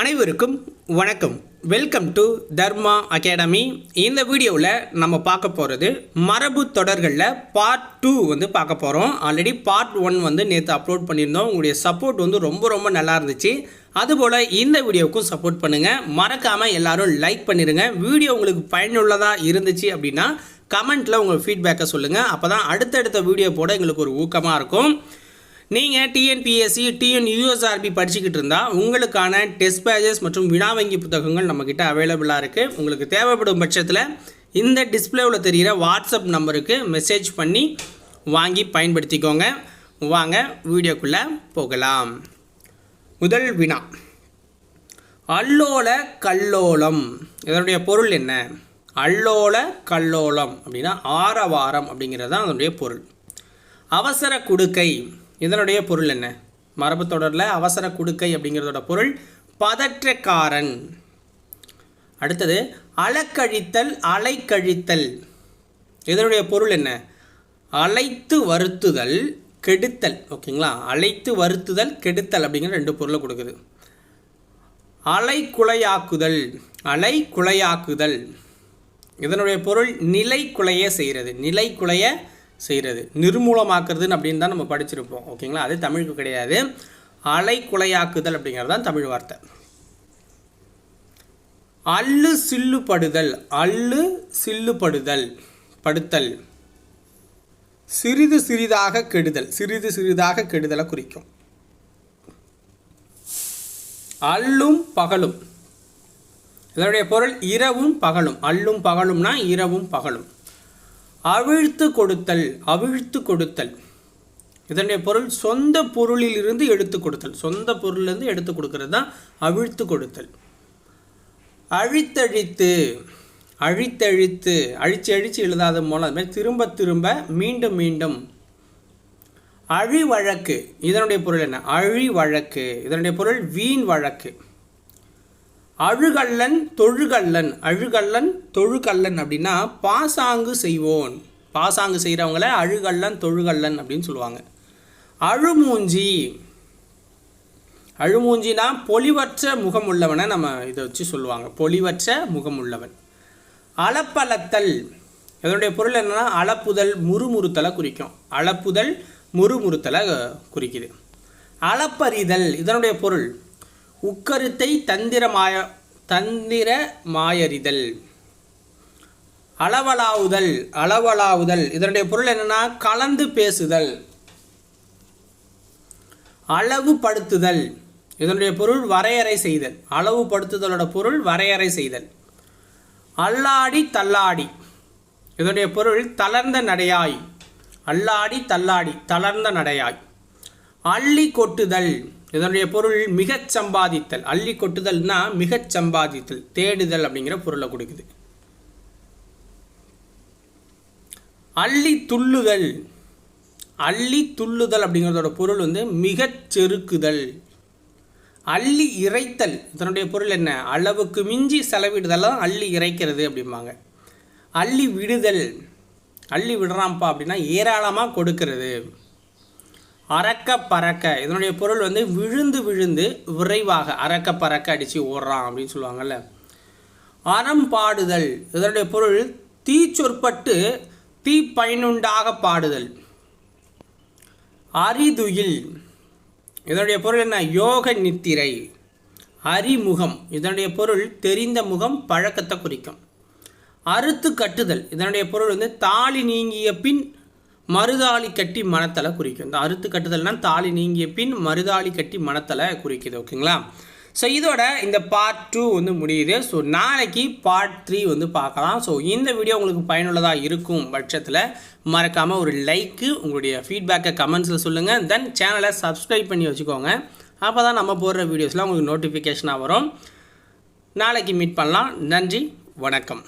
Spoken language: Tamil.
அனைவருக்கும் வணக்கம். Welcome to Dharma academy. இந்த வீடியோவில் நம்ம பார்க்க போகிறது மரபு தொடர்களில் பார்ட் 2 வந்து பார்க்க போகிறோம். ஆல்ரெடி பார்ட் 1 நேற்று அப்லோட் பண்ணியிருந்தோம். உங்களுடைய சப்போர்ட் ரொம்ப நல்லா இருந்துச்சு. அதுபோல் இந்த வீடியோவுக்கும் சப்போர்ட் பண்ணுங்கள். மறக்காமல் எல்லோரும் லைக் பண்ணிடுங்க. வீடியோ உங்களுக்கு பயனுள்ளதாக இருந்துச்சு அப்படின்னா கமெண்ட்டில் உங்கள் ஃபீட்பேக்கை சொல்லுங்கள். அப்போ தான் அடுத்தடுத்த வீடியோ போட எங்களுக்கு ஒரு ஊக்கமாக இருக்கும். நீங்கள் டிஎன்பிஎஸ்சி யூஎஸ்ஆர்பி படிச்சுக்கிட்டு இருந்தால் உங்களுக்கான டெஸ்ட் பேஜஸ் மற்றும் வினா வங்கி புத்தகங்கள் நம்மக்கிட்ட அவைலபிளாக இருக்குது. உங்களுக்கு தேவைப்படும் பட்சத்தில் இந்த டிஸ்பிளேவில் தெரிகிற வாட்ஸ்அப் நம்பருக்கு மெசேஜ் பண்ணி வாங்கி பயன்படுத்திக்கோங்க. வாங்க வீடியோக்குள்ளே போகலாம். முதல் வினா, அல்லோல கல்லோலம் இதனுடைய பொருள் என்ன? அல்லோல கல்லோலம் அப்படின்னா ஆரவாரம் அப்படிங்கிறது தான் அதனுடைய பொருள். அவசர குடுக்கை இதனுடைய பொருள் என்ன? மரபு தொடரில் அவசர குடுக்கை அப்படிங்கிறதோட பொருள் பதற்றக்காரன். அடுத்தது அலக்கழித்தல் அலைக்கழித்தல் இதனுடைய பொருள் என்ன? அழைத்து வருத்துதல் கெடுத்தல். ஓகேங்களா, அழைத்து வருத்துதல் கெடுத்தல் அப்படிங்கிற 2 பொருளை கொடுக்குது. அலைக்குலையாக்குதல் அலைக்குலையாக்குதல் இதனுடைய பொருள் நிலைக்குலைய செய்கிறது. நிலைக்குலைய செய்கிறது, நிர்மூலமாக்குறதுன்னு அப்படின்னு தான் நம்ம படிச்சிருப்போம். ஓகேங்களா, அது தமிழுக்கு கிடையாது. அலைக்குலையாக்குதல் அப்படிங்கிறது தான் தமிழ் வார்த்தை. அல்லு சில்லுபடுதல் அல்லு சில்லுபடுதல் படுத்தல் சிறிது சிறிதாக கெடுதல் சிறிது சிறிதாக கெடுதலை குறிக்கும். அல்லும் பகலும் இதனுடைய பொருள் இரவும் பகலும். அல்லும் பகலும்னா இரவும் பகலும். அவிழ்த்து கொடுத்தல் அவிழ்த்து கொடுத்தல் இதனுடைய பொருள் சொந்த பொருளிலிருந்து எடுத்து கொடுத்தல். சொந்த பொருளிலிருந்து எடுத்து கொடுக்கறது தான் அவிழ்த்து கொடுத்தல். அழித்தழித்து அழித்தழித்து அழிச்சு எழுதாத மூலம் அது மாதிரி திரும்ப திரும்ப மீண்டும் மீண்டும். அழிவழக்கு இதனுடைய பொருள் என்ன? அழிவழக்கு இதனுடைய பொருள் வீண் வழக்கு. அழுகல்லன் தொழுகல்லன் அழுகல்லன் தொழுகல்லன் அப்படின்னா பாசாங்கு செய்வோன். பாசாங்கு செய்கிறவங்கள அழுகல்லன் தொழுகல்லன் அப்படின்னு சொல்லுவாங்க. அழுமூஞ்சி அழுமூஞ்சினா பொலிவற்ற முகம் உள்ளவனை நம்ம இதை வச்சு சொல்லுவாங்க, பொலிவற்ற முகம் உள்ளவன். அளப்பலத்தல் இதனுடைய பொருள் என்னன்னா அளப்புதல் முறுமுறுத்தலை குறிக்கும். அளப்புதல் முறுமுறுத்தலை குறிக்குது. அளப்பறிதல் இதனுடைய பொருள் உக்கருத்தை தந்திரமாயறிதல். அளவலாவுதல் அளவலாவுதல் இதனுடைய பொருள் என்னன்னா கலந்து பேசுதல். அளவுபடுத்துதல் இதனுடைய பொருள் வரையறை செய்தல். அளவுபடுத்துதலோட பொருள் வரையறை செய்தல். அல்லாடி தள்ளாடி இதனுடைய பொருள் தளர்ந்த நடையாய். அல்லாடி தள்ளாடி தளர்ந்த நடையாய். அள்ளி கொட்டுதல் இதனுடைய பொருள் மிகச் சம்பாதித்தல். அள்ளி கொட்டுதல்னா மிகச் சம்பாதித்தல் தேடுதல் அப்படிங்கிற பொருளை கொடுக்குது. அள்ளி துள்ளுதல் அள்ளி துள்ளுதல் அப்படிங்கிறதோட பொருள் மிகச் செருக்குதல். அள்ளி இறைத்தல் இதனுடைய பொருள் என்ன? அளவுக்கு மிஞ்சி செலவிடுதலாம் அள்ளி இறைக்கிறது அப்படிம்பாங்க. அள்ளி விடுதல் அள்ளி விடுறான்ப்பா அப்படின்னா ஏராளமாக கொடுக்கறது. அறக்க பறக்க இதனுடைய பொருள் விழுந்து விழுந்து விரைவாக அறக்க பறக்க அடித்து ஓடுறான் அப்படின்னு சொல்லுவாங்கள்ல. அறம் பாடுதல் இதனுடைய பொருள் தீச்சொற்பட்டு தீ பயனுண்டாக பாடுதல். அறிதுயில் இதனுடைய பொருள் என்ன? யோக நித்திரை. அறிமுகம் இதனுடைய பொருள் தெரிந்த முகம் பழக்கத்தை குறிக்கும். அறுத்து கட்டுதல் இதனுடைய பொருள் தாலி நீங்கிய பின் மருதாளி கட்டி மணத்தலை குறிக்கும். இந்த அறுத்து கட்டுதல்னா தாலி நீங்கிய பின் மருதாளி கட்டி மணத்தலை குறிக்குது. ஓகேங்களா, ஸோ இதோட இந்த பார்ட் 2 முடியுது. ஸோ நாளைக்கு பார்ட் 3 பார்க்கலாம். ஸோ இந்த வீடியோ உங்களுக்கு பயனுள்ளதாக இருக்கும் பட்சத்தில் மறக்காமல் ஒரு லைக்கு, உங்களுடைய ஃபீட்பேக்கை கமெண்ட்ஸில் சொல்லுங்கள். தென் சேனலை சப்ஸ்கிரைப் பண்ணி வச்சுக்கோங்க. அப்போ தான் நம்ம போடுற வீடியோஸ்லாம் உங்களுக்கு நோட்டிஃபிகேஷனாக வரும். நாளைக்கு மீட் பண்ணலாம். நன்றி, வணக்கம்.